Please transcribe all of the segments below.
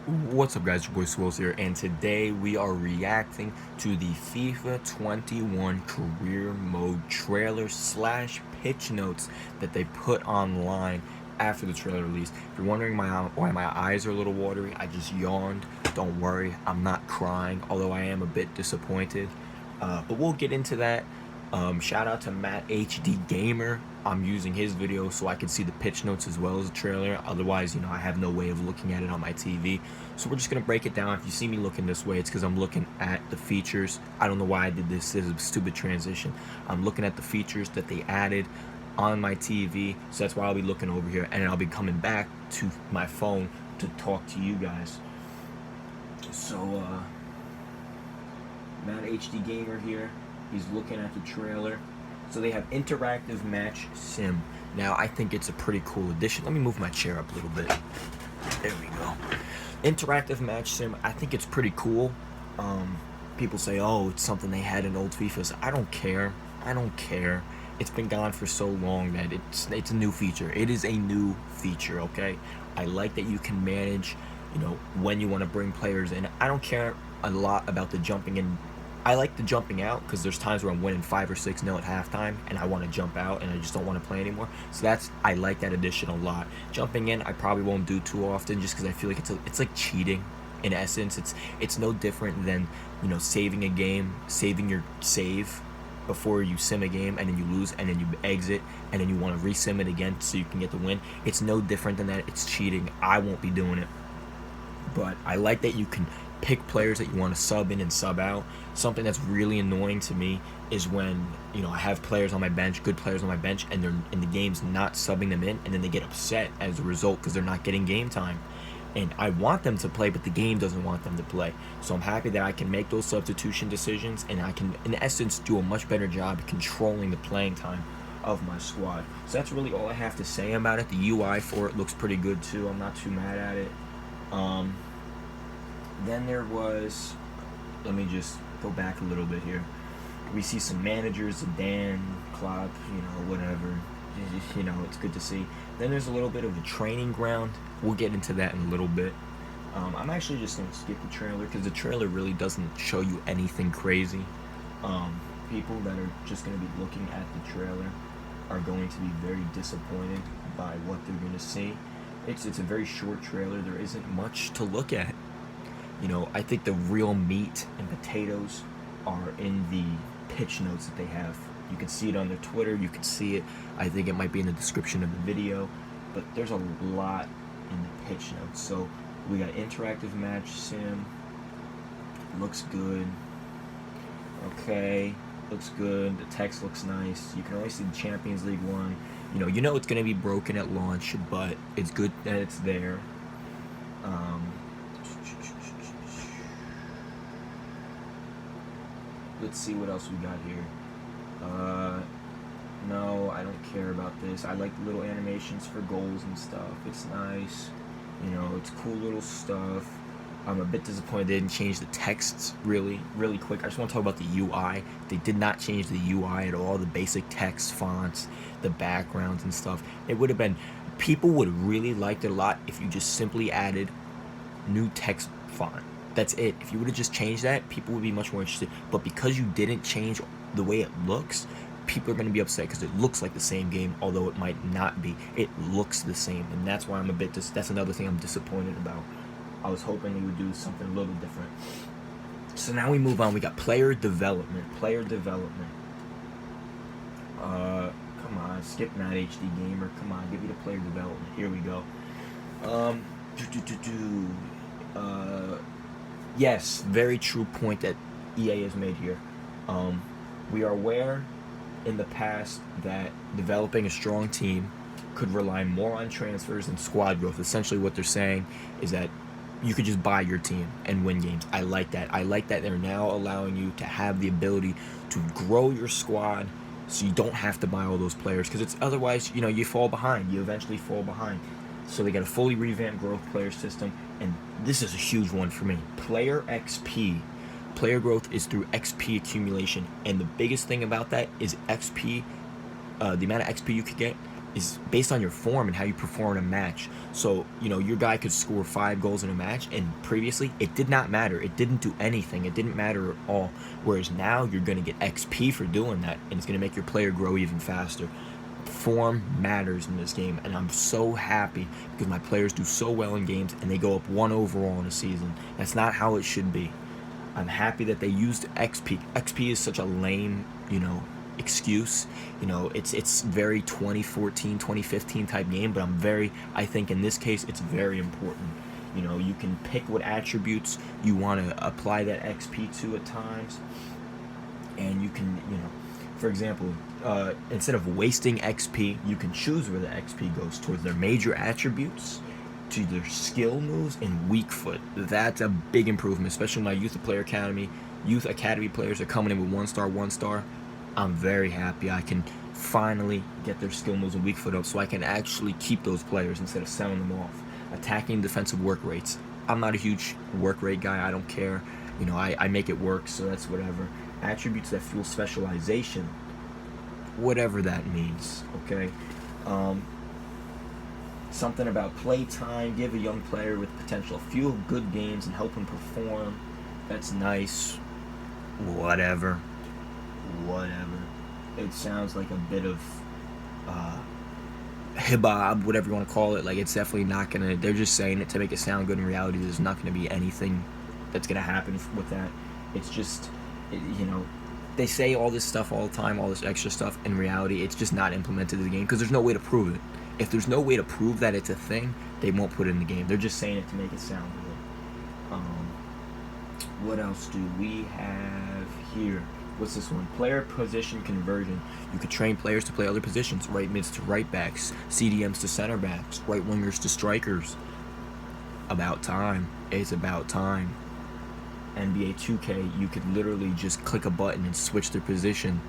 What's up, guys? Your boy Swills here, and today we are reacting to the FIFA 21 Career Mode trailer slash pitch notes that they put online after the trailer release. If you're wondering why my eyes are a little watery, I just yawned. Don't worry, I'm not crying, although I am a bit disappointed. But we'll get into that. Shout out to Matt HD Gamer. I'm using his video so I can see the pitch notes as well as the trailer. Otherwise, I have no way of looking at it on my TV. So we're just gonna break it down. If you see me looking this way, it's because I'm looking at the features. I don't know why I did this. This is a stupid transition. I'm looking at the features that they added on my TV. So that's why I'll be looking over here, and I'll be coming back to my phone to talk to you guys. So, Matt HD Gamer here. He's looking at the trailer. So they have interactive match sim. Now I think it's a pretty cool addition. Let me move my chair up a little bit. There we go. Interactive match sim. I think it's pretty cool. People say, oh, it's something they had in old FIFAs. I don't care. I don't care. It's been gone for so long that it's a new feature. It is a new feature, okay? I like that you can manage, when you want to bring players in. I don't care a lot about the jumping in. I like the jumping out because there's times where I'm winning 5 or 6-0 at halftime and I want to jump out and I just don't want to play anymore. So I like that addition a lot. Jumping in I probably won't do too often just because I feel like it's like cheating in essence. It's no different than saving a game, saving your save before you sim a game and then you lose and then you exit and then you want to resim it again so you can get the win. It's no different than that. It's cheating. I won't be doing it. But I like that you can pick players that you want to sub in and sub out. Something that's really annoying to me is when I have players on my bench, good players on my bench, and they're in the game's not subbing them in, and then they get upset as a result because they're not getting game time. And I want them to play, but the game doesn't want them to play. So I'm happy that I can make those substitution decisions, and I can, in essence, do a much better job controlling the playing time of my squad. So that's really all I have to say about it. The UI for it looks pretty good too. I'm not too mad at it. Then there was, let me just go back a little bit here. We see some managers, Dan, Klopp, whatever. It's good to see. Then there's a little bit of a training ground. We'll get into that in a little bit. I'm actually just going to skip the trailer because the trailer really doesn't show you anything crazy. People that are just going to be looking at the trailer are going to be very disappointed by what they're going to see. It's a very short trailer. There isn't much to look at. I think the real meat and potatoes are in the pitch notes that they have. You can see it on their Twitter, you can see it. I think it might be in the description of the video, but there's a lot in the pitch notes. So we got interactive match sim. Looks good. Okay, looks good. The text looks nice. You can only see the Champions League one. It's going to be broken at launch, but it's good that it's there. Let's see what else we got here. No, I don't care about this. I like the little animations for goals and stuff. It's nice. It's cool little stuff. I'm a bit disappointed they didn't change the texts really quick. I just want to talk about the UI. They did not change the UI at all. The basic text fonts, the backgrounds and stuff. It would have been, people would have really liked it a lot if you just simply added new text font. That's it. If you would have just changed that, people would be much more interested. But because you didn't change the way it looks, people are going to be upset because it looks like the same game, although it might not be. It looks the same, and that's why I'm a bit that's another thing I'm disappointed about. I was hoping they would do something a little different. So now we move on. We got player development. Come on, skip Matt HD Gamer. Come on, give me the player development. Here we go. Yes, very true point that EA has made here. We are aware in the past that developing a strong team could rely more on transfers and squad growth. Essentially what they're saying is that you could just buy your team and win games. I like that. I like that they're now allowing you to have the ability to grow your squad so you don't have to buy all those players, because it's otherwise, you fall behind. You eventually fall behind. So they got a fully revamped growth player system, and this is a huge one for me. Player XP. Player growth is through XP accumulation, and the biggest thing about that is XP, the amount of XP you could get is based on your form and how you perform in a match. So, your guy could score 5 goals in a match, and previously it did not matter. It didn't do anything. It didn't matter at all. Whereas now you're going to get XP for doing that, and it's going to make your player grow even faster. Form matters in this game, and I'm so happy because my players do so well in games and they go up 1 overall in a season. That's not how it should be. I'm happy that they used XP. XP is such a lame, excuse. It's very 2014, 2015 type game, but I think in this case it's very important. You can pick what attributes you want to apply that XP to at times, and you can, for example, instead of wasting XP, you can choose where the XP goes towards their major attributes, to their skill moves, and weak foot. That's a big improvement, especially my youth academy players are coming in with 1-star, 1-star. I'm very happy I can finally get their skill moves and weak foot up so I can actually keep those players instead of selling them off. Attacking defensive work rates. I'm not a huge work rate guy. I don't care. I make it work, so that's whatever. Attributes that fuel specialization, whatever that means, okay? Something about playtime. Give a young player with potential fuel good games and help him perform. That's nice. Whatever. It sounds like a bit of hibab, whatever you want to call it. Like, it's definitely not gonna. They're just saying it to make it sound good. In reality, there's not gonna be anything that's gonna happen with that. It's just, they say all this stuff all the time, all this extra stuff. In reality, it's just not implemented in the game because there's no way to prove it. If there's no way to prove that it's a thing, they won't put it in the game. They're just saying it to make it sound good. What else do we have here? What's this one? Player position conversion. You could train players to play other positions. Right mids to right backs. CDMs to center backs. Right wingers to strikers. About time. It's about time. NBA 2K, you could literally just click a button and switch their position,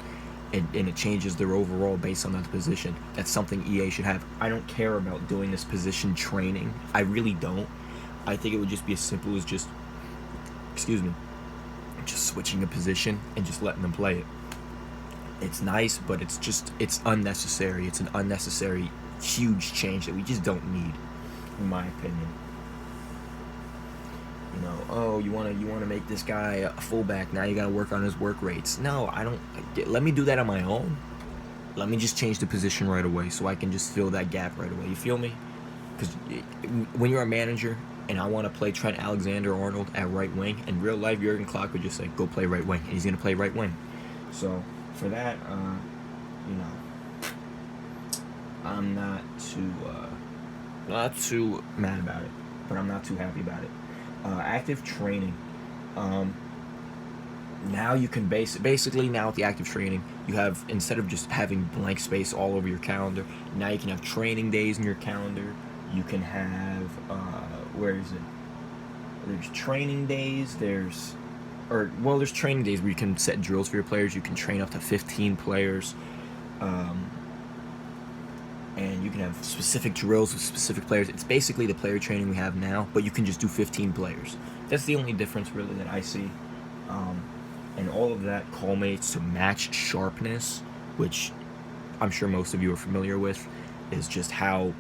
and it changes their overall based on that position. That's something EA should have. I don't care about doing this position training. I really don't. I think it would just be as simple as just switching a position and just letting them play it. It's nice, but it's unnecessary. It's an unnecessary huge change that we just don't need, in my opinion. You want to make this guy a fullback. Now you got to work on his work rates. No, I don't. Let me do that on my own. Let me just change the position right away so I can just fill that gap right away. You feel me? Because when you're a manager and I want to play Trent Alexander-Arnold at right wing, in real life, Jurgen Klopp would just say, go play right wing, and he's going to play right wing. So for that, I'm not too mad about it, but I'm not too happy about it. Active training. Now you can basically now with the active training, you have, instead of just having blank space all over your calendar, now you can have training days in your calendar. You can have where is it? There's training days. There's training days where you can set drills for your players. You can train up to 15 players. And you can have specific drills with specific players. It's basically the player training we have now, but you can just do 15 players. That's the only difference really that I see. And all of that culminates to match sharpness, which I'm sure most of you are familiar with, is just how,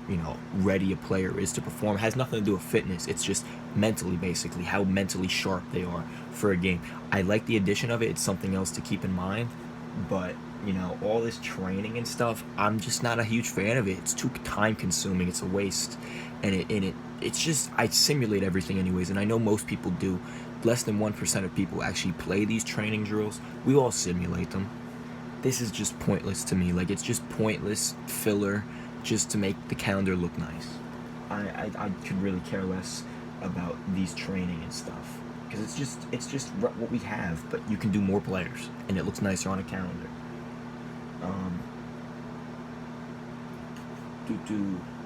ready a player is to perform. It has nothing to do with fitness. It's just mentally, basically, how mentally sharp they are for a game. I like the addition of it. It's something else to keep in mind, but all this training and stuff, I'm just not a huge fan of it. It's too time consuming. It's a waste. And it's just, I simulate everything anyways, and I know most people do. Less than 1% of people actually play these training drills. We all simulate them. This is just pointless to me. Like, it's just pointless filler just to make the calendar look nice. I could really care less about these training and stuff, because it's just what we have, but you can do more players and it looks nicer on a calendar.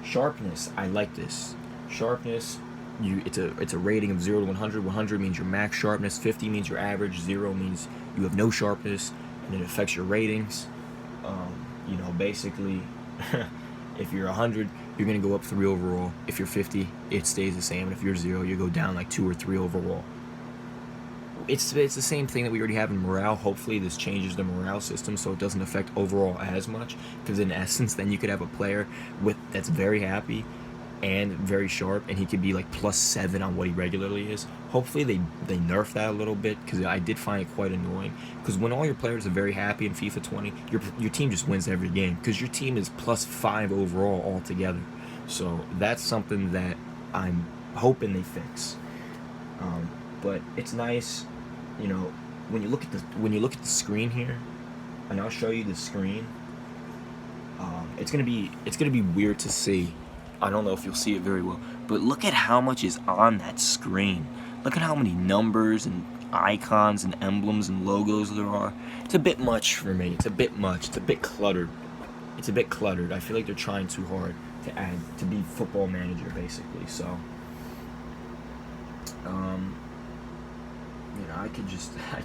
Sharpness. I like this. Sharpness, it's a rating of 0 to 100. 100 means your max sharpness, 50 means your average, 0 means you have no sharpness, and it affects your ratings. Basically, if you're 100, you're going to go up 3 overall. If you're 50, it stays the same. And if you're 0, you go down like 2 or 3 overall. it's the same thing that we already have in morale. Hopefully this changes the morale system so it doesn't affect overall as much, because in essence then you could have a player that's very happy and very sharp, and he could be like +7 on what he regularly is. Hopefully they nerf that a little bit, because I did find it quite annoying, because when all your players are very happy in FIFA 20, your team just wins every game, because your team is +5 overall altogether. So that's something that I'm hoping they fix. But it's nice, you know, when you look at the screen here, and I'll show you the screen. It's gonna be weird to see. I don't know if you'll see it very well, but look at how much is on that screen. Look at how many numbers and icons and emblems and logos there are. It's a bit much for me. It's a bit much. It's a bit cluttered. I feel like they're trying too hard to be Football Manager, basically. So, you know, I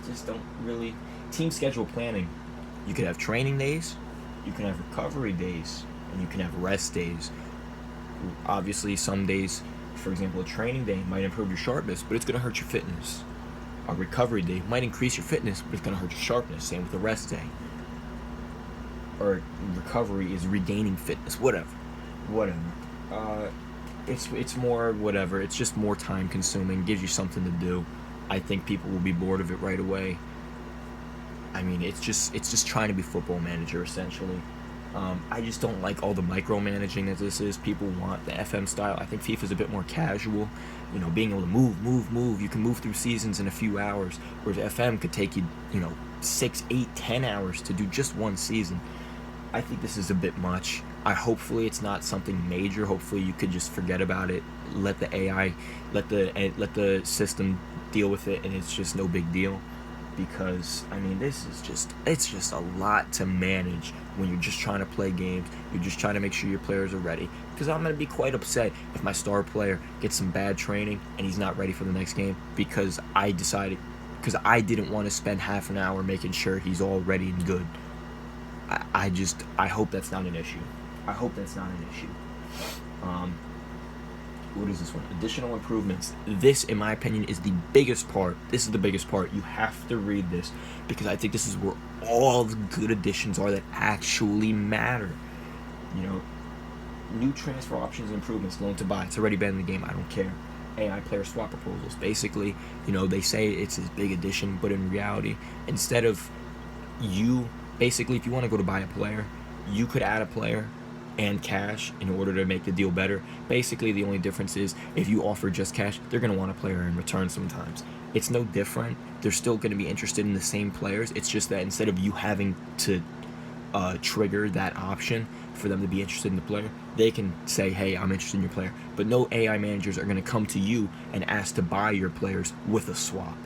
just don't really. Team schedule planning. You could have training days, you can have recovery days, and you can have rest days. Obviously, some days, for example, a training day might improve your sharpness, but it's going to hurt your fitness. A recovery day might increase your fitness, but it's going to hurt your sharpness. Same with a rest day. Or recovery is regaining fitness. Whatever. It's more whatever. It's just more time consuming. Gives you something to do. I think people will be bored of it right away. I mean, it's just trying to be Football Manager, essentially. I just don't like all the micromanaging that this is. People want the FM style. I think FIFA's a bit more casual. You know, being able to move. You can move through seasons in a few hours, whereas FM could take you, 6, 8, 10 hours to do just one season. I think this is a bit much. Hopefully it's not something major. Hopefully you could just forget about it. Let the AI, let the system deal with it, and it's just no big deal. Because I mean, it's just a lot to manage when you're just trying to play games. You're just trying to make sure your players are ready. Because I'm gonna be quite upset if my star player gets some bad training and he's not ready for the next game because I didn't want to spend half an hour making sure he's all ready and good. I hope that's not an issue. What is this one? Additional improvements. This, in my opinion, is the biggest part. This is the biggest part. You have to read this because I think this is where all the good additions are that actually matter. New transfer options and improvements. Loan to buy. It's already been in the game. I don't care. AI player swap proposals. Basically, they say it's this big addition, but in reality, instead of basically, if you want to go to buy a player, you could add a player and cash in order to make the deal better. Basically, the only difference is if you offer just cash, they're going to want a player in return sometimes. It's no different. They're still going to be interested in the same players. It's just that instead of you having to trigger that option for them to be interested in the player, they can say, hey, I'm interested in your player. But no AI managers are going to come to you and ask to buy your players with a swap.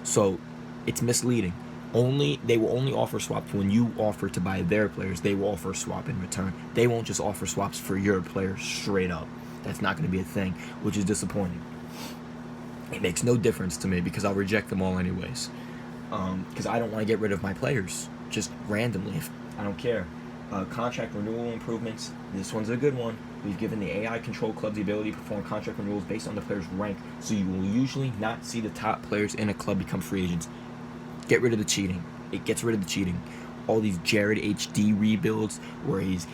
So it's misleading. They will only offer swaps when you offer to buy their players. They will offer a swap in return. They won't just offer swaps for your players straight up. That's not going to be a thing, which is disappointing. It makes no difference to me because I'll reject them all anyways. Because I don't want to get rid of my players just randomly. I don't care. Contract renewal improvements. This one's a good one. We've given the AI control club the ability to perform contract renewals based on the player's rank, so you will usually not see the top players in a club become free agents. Get rid of the cheating. It gets rid of the cheating. All these Jared HD rebuilds where he's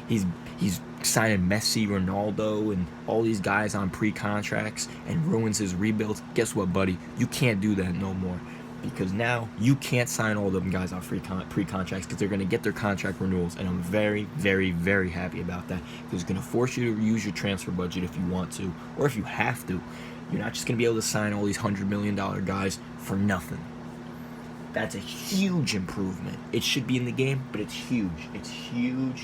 signing Messi, Ronaldo, and all these guys on pre-contracts and ruins his rebuilds. Guess what, buddy? You can't do that no more. Because now you can't sign all of them guys on pre-contracts because they're going to get their contract renewals. And I'm very, very, very happy about that. Because it's going to force you to use your transfer budget if you want to. Or if you have to. You're not just going to be able to sign all these $100 million guys for nothing. That's a huge improvement. It should be in the game, but it's huge. It's huge.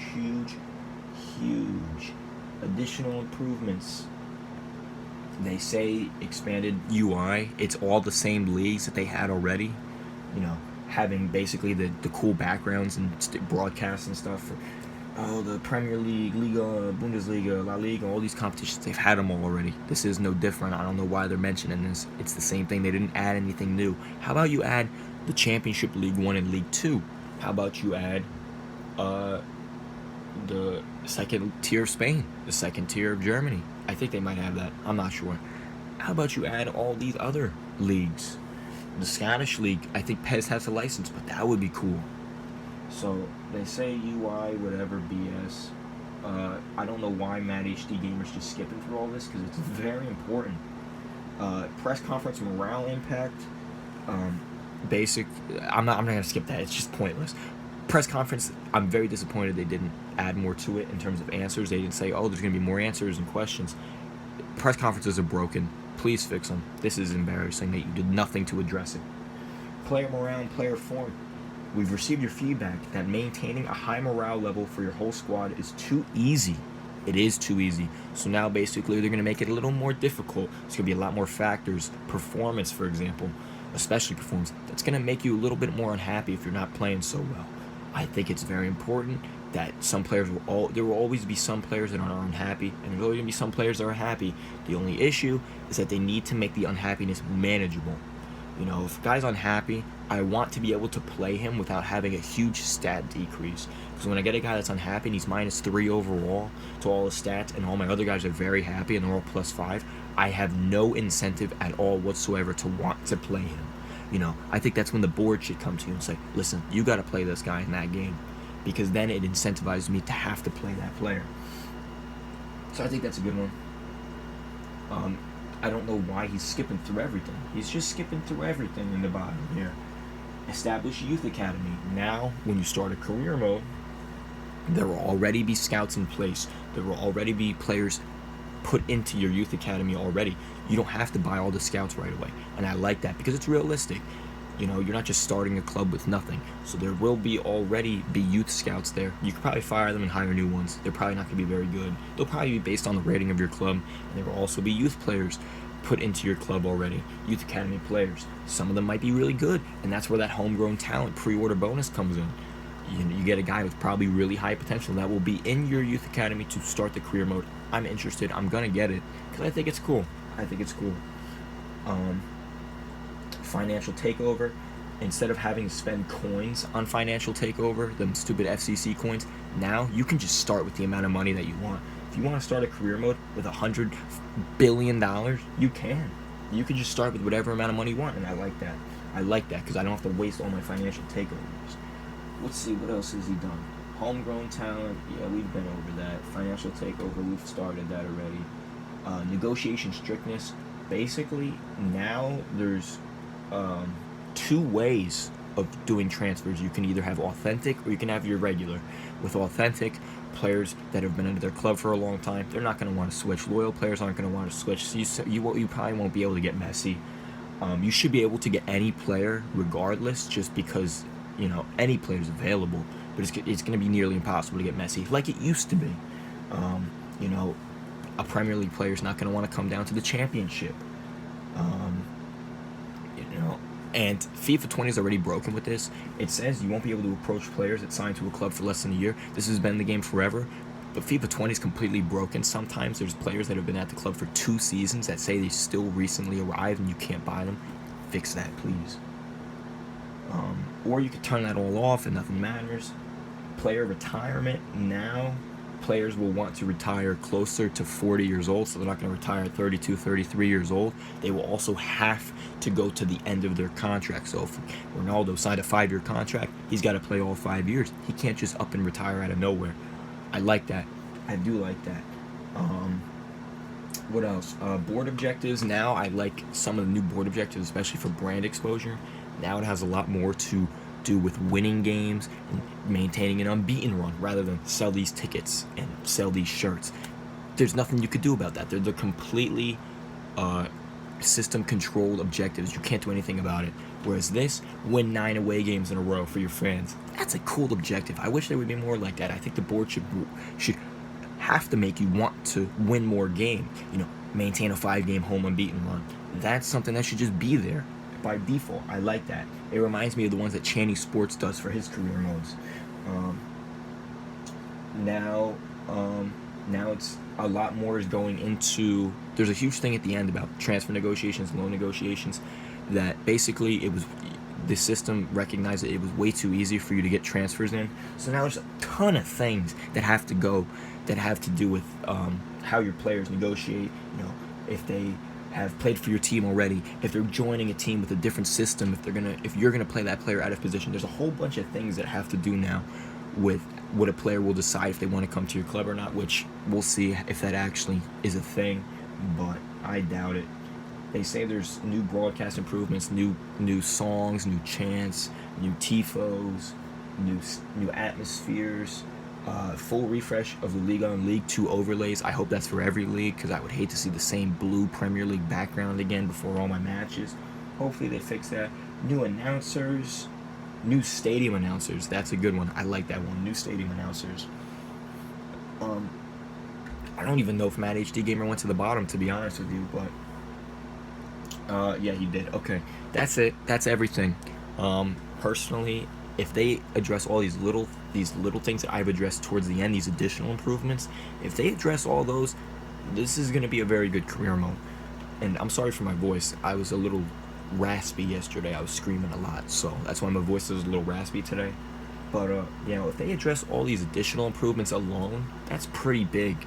Additional improvements. They say expanded UI. It's all the same leagues that they had already. Having basically the cool backgrounds and broadcasts and stuff for the Premier League, Liga, Bundesliga, La Liga, all these competitions. They've had them all already. This is no different. I don't know why they're mentioning this. It's the same thing. They didn't add anything new. How about you add the Championship League 1 and League 2? How about you add the second tier of Spain, the second tier of Germany? I think they might have that. I'm not sure. How about you add all these other leagues? The Scottish League, I think PES has a license, but that would be cool. So they say UI, whatever BS. I don't know why Mad HD Gamer's just skipping through all this, because it's very important. Press conference morale impact. Basic. I'm not gonna skip that. It's just pointless. Press conference. I'm very disappointed they didn't add more to it in terms of answers. They didn't say, oh, there's gonna be more answers and questions. Press conferences are broken. Please fix them. This is embarrassing that you did nothing to address it. Player morale and player form. We've received your feedback that maintaining a high morale level for your whole squad is too easy. It is too easy. So now basically they're going to make it a little more difficult. There's going to be a lot more factors. Performance, for example, especially performance, that's going to make you a little bit more unhappy if you're not playing so well. I think it's very important that some players there will always be some players that are unhappy, and there's always going to be some players that are happy. The only issue is that they need to make the unhappiness manageable. You know, if a guy's unhappy, I want to be able to play him without having a huge stat decrease. Because when I get a guy that's unhappy and he's -3 overall to all his stats, and all my other guys are very happy and they're all +5, I have no incentive at all whatsoever to want to play him. You know, I think that's when the board should come to you and say, listen, you got to play this guy in that game. Because then it incentivizes me to have to play that player. So I think that's a good one. I don't know why he's skipping through everything. He's just skipping through everything in the bottom here. Establish youth academy. Now, when you start a career mode, there will already be scouts in place. There will already be players put into your youth academy already. You don't have to buy all the scouts right away. And I like that because it's realistic. You know, you're not just starting a club with nothing. So there will already be youth scouts there. You could probably fire them and hire new ones. They're probably not going to be very good. They'll probably be based on the rating of your club. And there will also be youth players put into your club already. Youth academy players. Some of them might be really good. And that's where that homegrown talent pre-order bonus comes in. You get a guy with probably really high potential that will be in your youth academy to start the career mode. I'm interested. I'm going to get it because I think it's cool. Financial Takeover. Instead of having to spend coins on Financial Takeover, them stupid FCC coins, now you can just start with the amount of money that you want. If you want to start a career mode with $100 billion, you can. You can just start with whatever amount of money you want, and I like that. I like that because I don't have to waste all my Financial Takeovers. Let's see, what else has he done? Homegrown talent, yeah, we've been over that. Financial Takeover, we've started that already. Negotiation strictness. Basically, now there's two ways of doing transfers. You can either have authentic or you can have your regular. With authentic, players that have been into their club for a long time, they're not going to want to switch. Loyal players aren't going to want to switch. So you probably won't be able to get Messi. You should be able to get any player regardless, just because, you know, any player is available. But it's going to be nearly impossible to get Messi like it used to be. You know, a Premier League player is not going to want to come down to the Championship. You know, and FIFA 20 is already broken with this. It says you won't be able to approach players that signed to a club for less than a year. This has been in the game forever, but FIFA 20 is completely broken. Sometimes there's players that have been at the club for 2 seasons that say they still recently arrived and you can't buy them. Fix that, please. Or you could turn that all off and nothing matters. Player retirement. Now players will want to retire closer to 40 years old, so they're not going to retire at 32, 33 years old. They will also have to go to the end of their contract. So if Ronaldo signed a 5-year contract, he's got to play all 5 years. He can't just up and retire out of nowhere. I like that. I do like that. What else? Board objectives. Now I like some of the new board objectives, especially for brand exposure. Now it has a lot more to do with winning games and maintaining an unbeaten run rather than sell these tickets and sell these shirts. There's nothing you could do about that. They're completely system controlled objectives. You can't do anything about it. Whereas this, win 9 away games in a row for your fans. That's a cool objective. I wish there would be more like that. I think the board should have to make you want to win more games. You know, maintain a 5-game home unbeaten run. That's something that should just be there by default. I like that. It reminds me of the ones that Chaney Sports does for his career modes. Now it's a lot more is going into. There's a huge thing at the end about transfer negotiations, loan negotiations, that basically the system recognized that it was way too easy for you to get transfers in. So now there's a ton of things that have to do with how your players negotiate. You know, if they have played for your team already, if they're joining a team with a different system, if you're gonna play that player out of position. There's a whole bunch of things that have to do now with what a player will decide if they want to come to your club or not, which we'll see if that actually is a thing, but I doubt it. They say there's new broadcast improvements, new songs, new chants, new tifos, new atmospheres, full refresh of the Liga and League 2 overlays. I hope that's for every league, because I would hate to see the same blue Premier League background again before all my matches. Hopefully they fix that. New announcers, new stadium announcers. That's a good one. I like that one. New stadium announcers. I don't even know if Matt HD Gamer went to the bottom, to be honest with you, but yeah, he did. Okay, that's it. That's everything. Personally, if they address all these little things that I've addressed towards the end, these additional improvements, if they address all those, this is going to be a very good career mode. And I'm sorry for my voice. I was a little raspy yesterday. I was screaming a lot, so that's why my voice is a little raspy today. But if they address all these additional improvements alone, that's pretty big,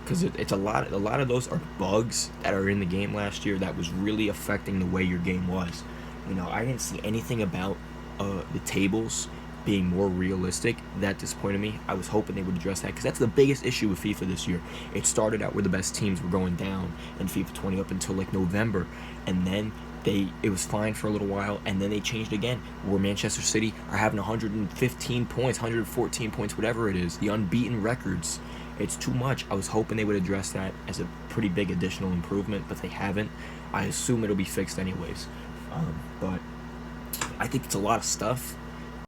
because it's a lot of those are bugs that are in the game last year that was really affecting the way your game was. I didn't see anything about the tables being more realistic. That disappointed me. I was hoping they would address that, because that's the biggest issue with FIFA this year. It started out where the best teams were going down in FIFA 20 up until like November, and then it was fine for a little while, and then they changed again, where Manchester City are having 115 points, 114 points, whatever it is, the unbeaten records. It's too much. I was hoping they would address that as a pretty big additional improvement, but they haven't. I assume it'll be fixed anyways. But I think it's a lot of stuff.